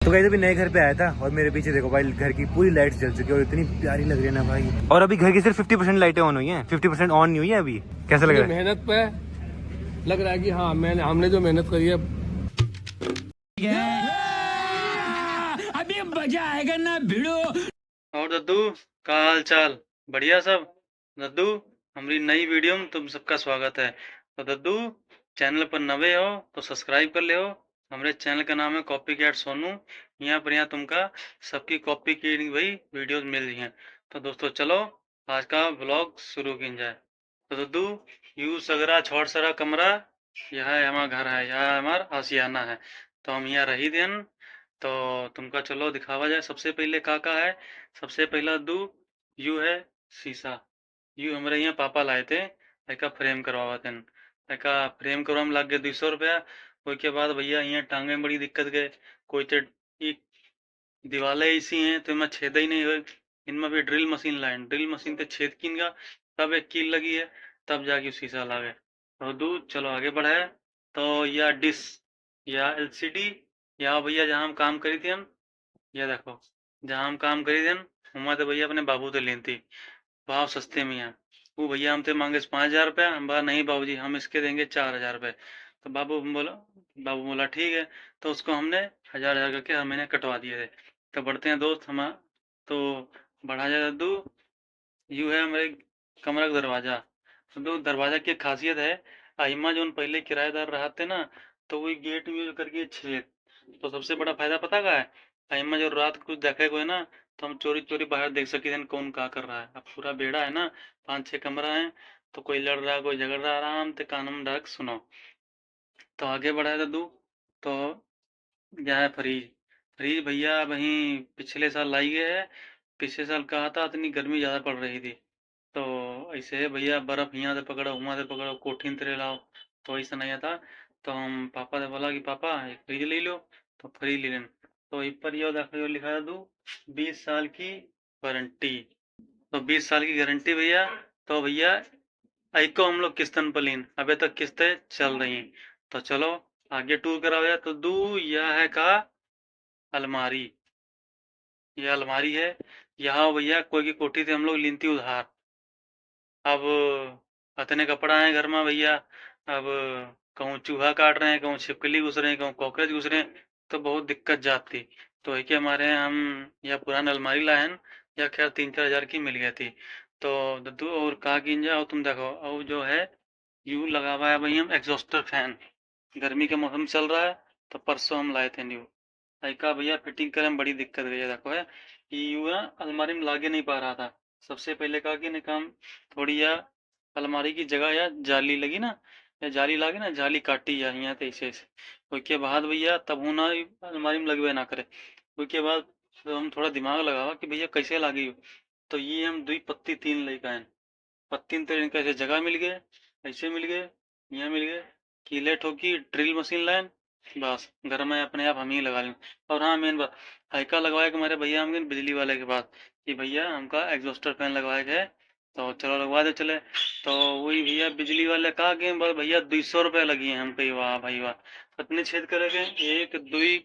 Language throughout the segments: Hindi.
तो गाइस अभी नए घर पे आया था और मेरे पीछे देखो भाई घर की पूरी लाइट जल चुकी है और इतनी प्यारी लग रही है ना भाई। और अभी घर की सिर्फ 50% लाइटें ऑन हुई हैं, 50% ऑन नहीं हुई है अभी। कैसा लग रहा है? मेहनत पे लग रहा है कि हाँ हमने जो मेहनत करी है। अभी मजा आएगा ना भिड़ो। और दद्दू का हाल चाल बढ़िया सब। दद्दू हमारी नई वीडियो में तुम सबका स्वागत है। तो दद्दू चैनल पर नवे हो तो सब्सक्राइब कर ले हो। हमारे चैनल का नाम है कॉपी कैट सोनू। यहाँ तुमका सबकी कॉपी की भाई वीडियोस मिल रही हैं। तो दोस्तों चलो आज का व्लॉग शुरू की जाए। तो दद्दू यू सगरा छोड़ सरा कमरा, यह हमारा घर है, यह हमारा आशियाना है। तो हम यहाँ रही देन। तो तुमका चलो दिखावा जाए। सबसे पहले का है, सबसे पहला दू यू है शीशा। यू हमारे यहाँ पापा लाए थे एका फ्रेम करवावा थे। एका फ्रेम करवा में लग गए 200 रुपया। उसके बाद भैया यहाँ टांगे में बड़ी दिक्कत गए। कोई तो दीवारें ऐसी हैं तो इनमें छेद ही नहीं हुए। इनमें भी ड्रिल मशीन लाए, ड्रिल मशीन से छेद किनगा तब एक कील लगी है, तब जाके शीशा लागे। तो दूध चलो आगे बढ़ाए। तो या डिश या एलसीडी, या भैया जहाँ हम काम करी थी हम, ये देखो जहाँ हम काम करी थे वहाँ तो भैया अपने बाबू तो लेनी थी भाव सस्ते में है। वो भैया हमसे मांगे 5,000 रुपया। हम बोला नहीं बाबूजी हम इसके देंगे 4,000 रुपये। तो बाबू बोला ठीक है। तो उसको हमने 1,000 करके हर महीने कटवा दिए थे। तो बढ़ते हैं दोस्त हम। तो बढ़ा जाए दू यू है हमारे कमरा का दरवाजा। तो दरवाजा की एक खासियत है, आइमा जो उन पहले किराएदार रहते ना, तो वही गेट यूज करके छेद। तो सबसे बड़ा फायदा पता का है, आइमा जो रात को कुछ देखे को है ना, तो हम चोरी चोरी बाहर देख सके थे कौन क्या कर रहा है। अब पूरा बेड़ा है ना, 5-6 कमरा है, तो कोई लड़ रहा है कोई झगड़ रहा है, आराम से कान में डायरेक्ट सुनो। तो आगे बढ़ाए दू तो यह है फ्रीज। फ्रीज भैया वहीं पिछले साल लाई गए है। पिछले साल कहा था इतनी गर्मी ज़्यादा पड़ रही थी, तो ऐसे है भैया बर्फ यहाँ से पकड़ो वहाँ से पकड़ो कोठीन तेरे लाओ। तो ऐसा नहीं था। तो हम पापा से बोला कि पापा एक फ्रिज ले लो। तो फ्रिज ले लें। तो इस पर यो देखो यो लिखा था तू 20 साल की वारंटी। तो 20 साल की गारंटी भैया। तो भैया आइको हम लोग किस्तन पर लीन, अबे तक किस्तें चल रही हैं। तो चलो आगे टूर कराओ यार। तो दू यह है का अलमारी। यह अलमारी है। यहाँ भैया कोई की कोठी से हम लोग लीन थी उधार। अब इतने कपड़ा है घर में भैया। अब कहूँ चूहा काट रहे हैं, कहूँ छिपकली घुस रहे हैं, कहूँ कॉकरोच घुस रहे हैं, तो बहुत दिक्कत जाती। तो है कि हमारे यहाँ हम या पुरानी अलमारी लाए हैं, या खैर 3-4 हज़ार की मिल गई थी। तो दद्दू और कहा कि जाओ तुम देखो और जो है यू लगा हुआ है भाई हम एग्जॉस्टर फैन। गर्मी का मौसम चल रहा है, तो परसों हम लाए थे न्यू। का भैया फिटिंग करे में बड़ी दिक्कत गई है। देखो है कि यू ना अलमारी में लागे नहीं पा रहा था। सबसे पहले कहा कि नहीं काम थोड़ी या अलमारी की जगह या जाली लगी ना, या जाली लागे ना, जाली काटी या यहाँ ऐसे ऐसे। उसके बाद भैया तब हूँ ना अलमारी में लगवे ना करे। उसके बाद तो हम थोड़ा दिमाग लगावा कि भैया कैसे लागी हो। तो ये हम दुई पत्ती तीन लेकर आए। पत्ती तो इनका ऐसे जगह मिल गए, ऐसे मिल गए, यहाँ मिल गए, कीले ठोकी ड्रिल मशीन लाइन, बस घर में अपने आप हम ही लगा लें। और हाँ मेन बात हाइका लगवाए कि हमारे भैया हम गए बिजली वाले के पास कि भैया हमका एग्जॉस्टर फैन लगवाए गए। तो चलो लगवा दे चले। तो वही भैया बिजली वाले कहा कि बस भैया 200 रुपये लगी हैं। हम कही वाह भाई वाह, कितने छेद करेंगे, एक दुई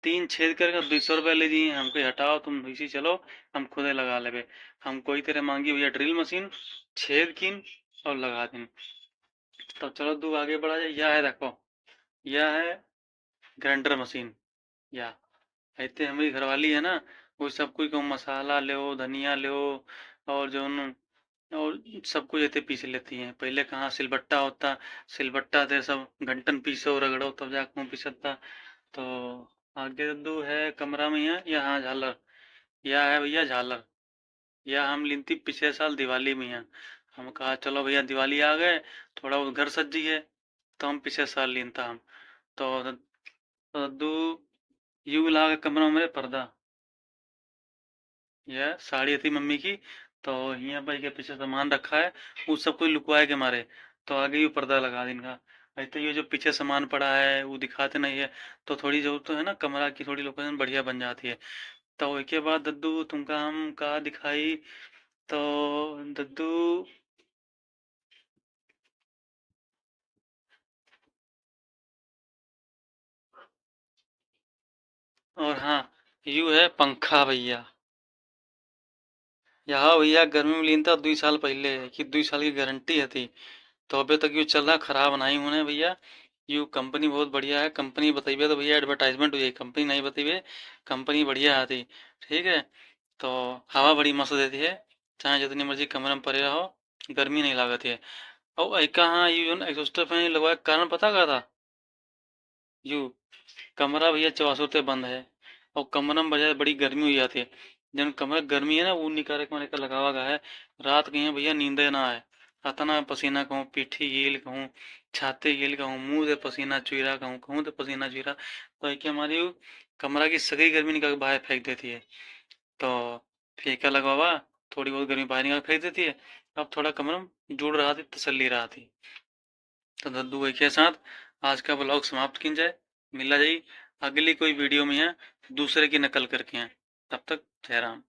तीन छेद करके 200 रुपये ले दिए। हम कही हटाओ तुम इसी चलो, हम खुदे लगा लेंगे। हम कोई तरह मांगी भैया ड्रिल मशीन, छेद किन और लगा दिन। तो चलो तू आगे बढ़ा जाए। यह है देखो, यह है ग्राइंडर मशीन। या ऐसे हमारी घरवाली है ना, वो सब कुछ को मसाला ले धनिया ले और जो और सब कुछ ऐसे पीस लेती हैं। पहले कहाँ सिलबट्टा होता, सिलबट्टा थे सब घंटन पीसो रगड़ो तब जाके मुँह पिसता। तो आगे दो है कमरा में यहाँ झालर। यह है भैया झालर। यह हम ली थी पिछले साल दिवाली में यहाँ। हम कहा चलो भैया दिवाली आ गए, थोड़ा बहुत घर सज है, तो हम पिछले साल लीन था हम। तो दू यू ला के कमरा में पर्दा, यह साड़ी थी मम्मी की। तो यहाँ भाई के पीछे सामान रखा है, वो सब कुछ लुकवाए के मारे। तो आगे ये पर्दा लगा दिन का। नहीं तो ये जो पीछे सामान पड़ा है वो दिखाते नहीं है। तो थोड़ी जो तो है ना कमरा की थोड़ी लोकेशन बढ़िया बन जाती है। तो उसके बाद दद्दू तुमका हम कहा दिखाई। तो दद्दू और हाँ, यू है पंखा भैया। यहाँ भैया गर्मी में लीन था 2 साल पहले कि 2 साल की गारंटी है थी। तो अभी तक यू चल रहा, खराब नहीं होने भैया। यू कंपनी बहुत बढ़िया है। कंपनी बताइए तो भैया एडवर्टाइजमेंट हुई है, कंपनी नहीं बताइए। कंपनी बढ़िया आती, ठीक है। तो हवा बड़ी मस्त देती है, चाहे जितनी मर्जी कमरे में पड़े रहो, गर्मी नहीं लागत है। और एक हाँ, यू जो एग्जॉस्टर फैन लगवाया कारण पता क्या था? यू कमरा भैया 24 बंद है, और कमरा में बजाय बड़ी गर्मी हो जाती है। जब कमरा गर्मी है ना, वो निकारे कमरे का लगावा गया है। रात कहीं भैया नींदे ना आए, अतना पसीना कहूँ, पीठी गील कहूँ, छाती गील कहूँ, मुंह से पसीना चुरा कहूँ, कहूँ तो पसीना चुरा। तो एक हमारी वो कमरा की सगई गर्मी निकाल के बाहर फेंक देती है। तो फेंका लगवावा, थोड़ी बहुत गर्मी बाहर निकाल के फेंक देती है। अब थोड़ा कमरा में जुड़ रहा थी, तसल्ली रहा थी। तो दद्दू भाई के साथ आज का ब्लॉग समाप्त की जाए। मिला जाई अगली कोई वीडियो में है, दूसरे की नकल करके हैं। तब तक जय राम।